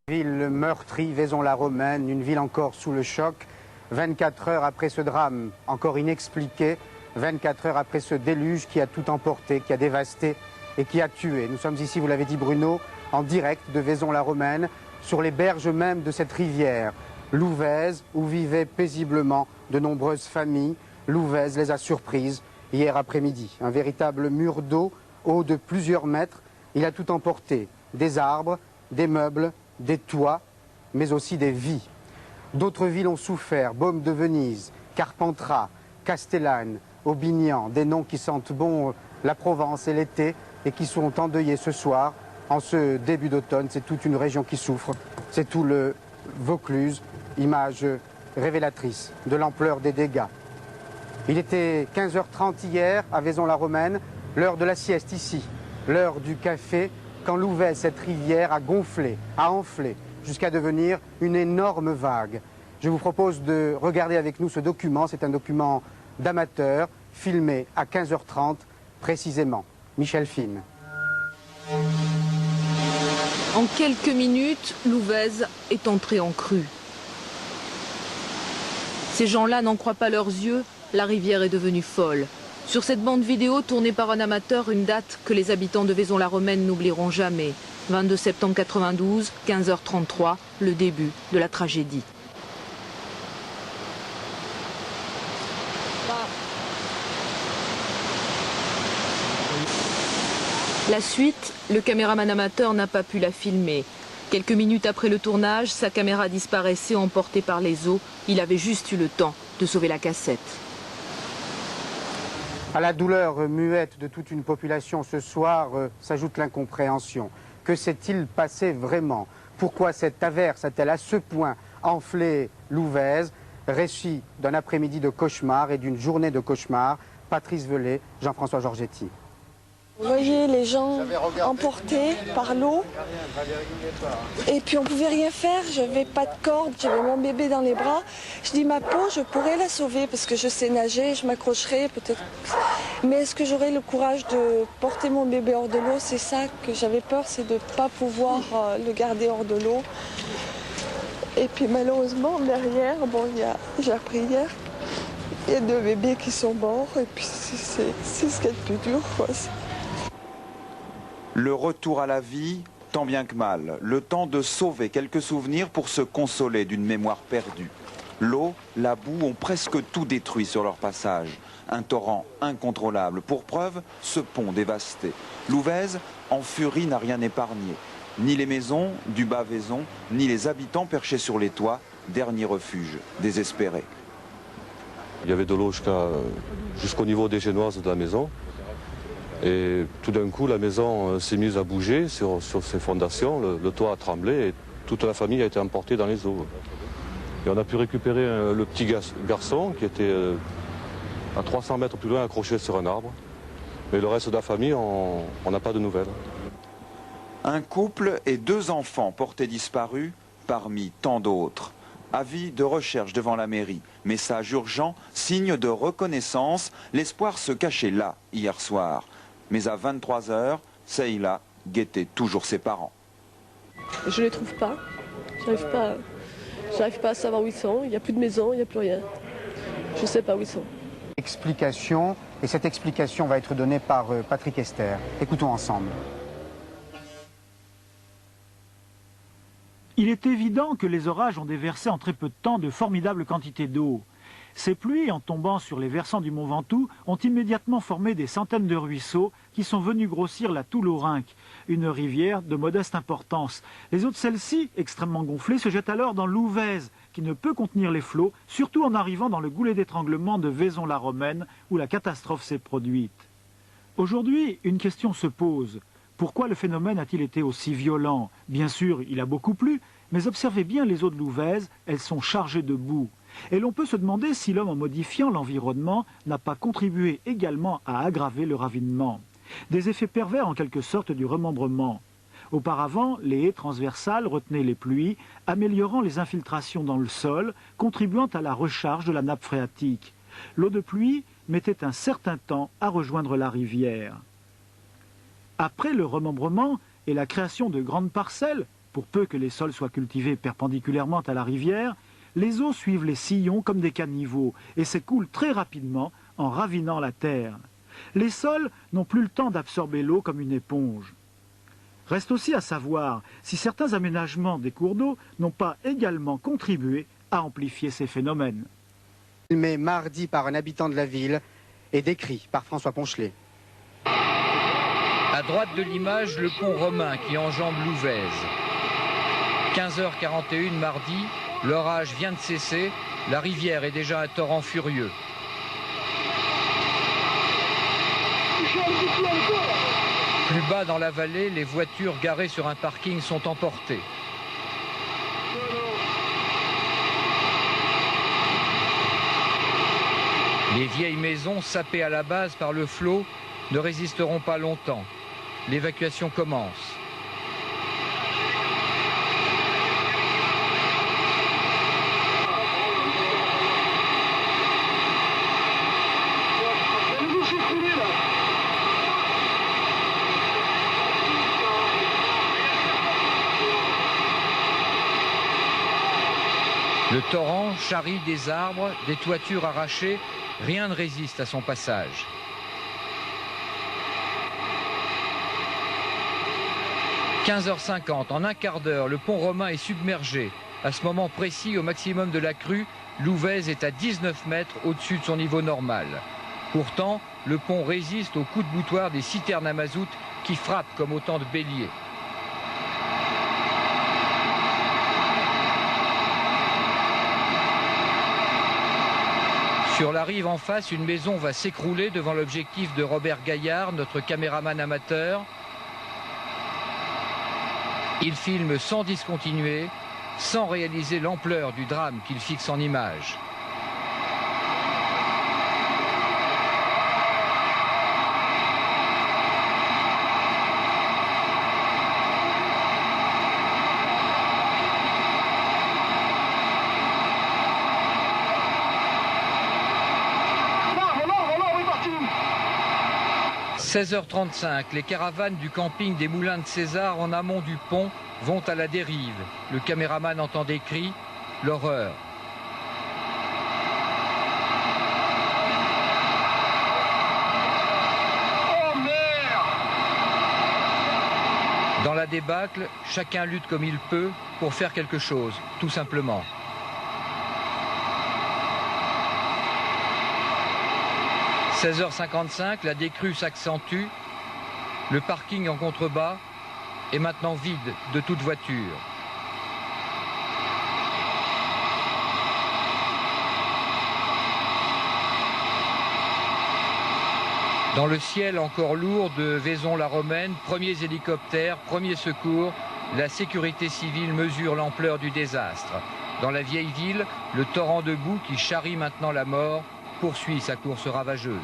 Ville meurtrie, Vaison-la-Romaine, une ville encore sous le choc. 24 heures après ce drame encore inexpliqué, 24 heures après ce déluge qui a tout emporté, qui a dévasté et qui a tué. Nous sommes ici, vous l'avez dit Bruno, en direct de Vaison-la-Romaine, sur les berges même de cette rivière, Louvèze, où vivaient paisiblement de nombreuses familles. Louvèze les a surprises hier après-midi. Un véritable mur d'eau, haut de plusieurs mètres. Il a tout emporté, des arbres, des meubles, des toits, mais aussi des vies. D'autres villes ont souffert, Baume de Venise, Carpentras, Castellane, Aubignan, des noms qui sentent bon la Provence et l'été et qui sont endeuillés ce soir, en ce début d'automne. C'est toute une région qui souffre, c'est tout le Vaucluse, image révélatrice de l'ampleur des dégâts. Il était 15h30 hier à Vaison-la-Romaine, l'heure de la sieste ici, l'heure du café, quand Louvèze, cette rivière, a gonflé, a enflé, jusqu'à devenir une énorme vague. Je vous propose de regarder avec nous ce document. C'est un document d'amateur, filmé à 15h30 précisément. Michel Fine. En quelques minutes, Louvèze est entrée en crue. Ces gens-là n'en croient pas leurs yeux, la rivière est devenue folle. Sur cette bande vidéo tournée par un amateur, une date que les habitants de Vaison-la-Romaine n'oublieront jamais. 22 septembre 92, 15h33, le début de la tragédie. La suite, le caméraman amateur n'a pas pu la filmer. Quelques minutes après le tournage, sa caméra disparaissait emportée par les eaux. Il avait juste eu le temps de sauver la cassette. À la douleur muette de toute une population ce soir s'ajoute l'incompréhension. Que s'est-il passé vraiment? Pourquoi cette averse a-t-elle à ce point enflé Louvèze? Récit d'un après-midi de cauchemar et d'une journée de cauchemar. Patrice Velay, Jean-François Georgetti. Vous voyez les gens emportés par l'eau et puis on pouvait rien faire, j'avais pas de corde, j'avais mon bébé dans les bras. Je dis ma peau, je pourrais la sauver parce que je sais nager, je m'accrocherai peut-être. Mais est-ce que j'aurai le courage de porter mon bébé hors de l'eau? C'est ça que j'avais peur, c'est de ne pas pouvoir le garder hors de l'eau. Et puis malheureusement derrière, bon, j'ai appris hier, il y a 2 bébés qui sont morts et puis c'est ce qu'il y a de plus dur, quoi. Le retour à la vie, tant bien que mal. Le temps de sauver quelques souvenirs pour se consoler d'une mémoire perdue. L'eau, la boue ont presque tout détruit sur leur passage. Un torrent incontrôlable. Pour preuve, ce pont dévasté. Louvèze, en furie, n'a rien épargné. Ni les maisons du bas Vaison, ni les habitants perchés sur les toits. Dernier refuge, désespérés. Il y avait de l'eau jusqu'au niveau des génoises de la maison. Et tout d'un coup, la maison s'est mise à bouger sur ses fondations, le toit a tremblé et toute la famille a été emportée dans les eaux. Et on a pu récupérer le petit garçon qui était à 300 mètres plus loin accroché sur un arbre. Mais le reste de la famille, on n'a pas de nouvelles. Un couple et 2 enfants portés disparus parmi tant d'autres. Avis de recherche devant la mairie. Message urgent, signe de reconnaissance. L'espoir se cachait là, hier soir. Mais à 23 h, Seila guettait toujours ses parents. Je ne les trouve pas. J'arrive pas à savoir où ils sont. Il n'y a plus de maison, il n'y a plus rien. Je ne sais pas où ils sont. Explication, et cette explication va être donnée par Patrick Esther. Écoutons ensemble. Il est évident que les orages ont déversé en très peu de temps de formidables quantités d'eau. Ces pluies, en tombant sur les versants du Mont Ventoux, ont immédiatement formé des centaines de ruisseaux qui sont venus grossir la Toulourinque, une rivière de modeste importance. Les eaux de celle-ci, extrêmement gonflées, se jettent alors dans Louvèze, qui ne peut contenir les flots, surtout en arrivant dans le goulet d'étranglement de Vaison-la-Romaine, où la catastrophe s'est produite. Aujourd'hui, une question se pose. Pourquoi le phénomène a-t-il été aussi violent? Bien sûr, il a beaucoup plu, mais observez bien les eaux de Louvèze, elles sont chargées de boue. Et l'on peut se demander si l'homme, en modifiant l'environnement, n'a pas contribué également à aggraver le ravinement. Des effets pervers en quelque sorte du remembrement. Auparavant, les haies transversales retenaient les pluies, améliorant les infiltrations dans le sol, contribuant à la recharge de la nappe phréatique. L'eau de pluie mettait un certain temps à rejoindre la rivière. Après le remembrement et la création de grandes parcelles, Pour peu que les sols soient cultivés perpendiculairement à la rivière, les eaux suivent les sillons comme des caniveaux et s'écoulent très rapidement en ravinant la terre. Les sols n'ont plus le temps d'absorber l'eau comme une éponge. Reste aussi à savoir si certains aménagements des cours d'eau n'ont pas également contribué à amplifier ces phénomènes. Filmé mardi par un habitant de la ville et décrit par François Ponchelet. À droite de l'image, le pont romain qui enjambe l'Ouvèze. 15h41 mardi, l'orage vient de cesser, la rivière est déjà un torrent furieux. Plus bas dans la vallée, les voitures garées sur un parking sont emportées. Les vieilles maisons sapées à la base par le flot ne résisteront pas longtemps. L'évacuation commence. Le torrent charrie des arbres, des toitures arrachées, rien ne résiste à son passage. « 15h50, en un quart d'heure, le pont romain est submergé. À ce moment précis, au maximum de la crue, l'Ouvèze est à 19 mètres au-dessus de son niveau normal. Pourtant, le pont résiste aux coups de boutoir des citernes à mazout qui frappent comme autant de béliers. Sur la rive en face, une maison va s'écrouler devant l'objectif de Robert Gaillard, notre caméraman amateur. Il filme sans discontinuer, sans réaliser l'ampleur du drame qu'il fixe en images. « 16h35, les caravanes du camping des Moulins de César en amont du pont vont à la dérive. Le caméraman entend des cris, l'horreur. Oh merde! Dans la débâcle, chacun lutte comme il peut pour faire quelque chose, tout simplement. « 16h55, la décrue s'accentue, le parking en contrebas est maintenant vide de toute voiture. Dans le ciel encore lourd de Vaison-la-Romaine, premiers hélicoptères, premiers secours, la sécurité civile mesure l'ampleur du désastre. Dans la vieille ville, le torrent de boue qui charrie maintenant la mort poursuit sa course ravageuse.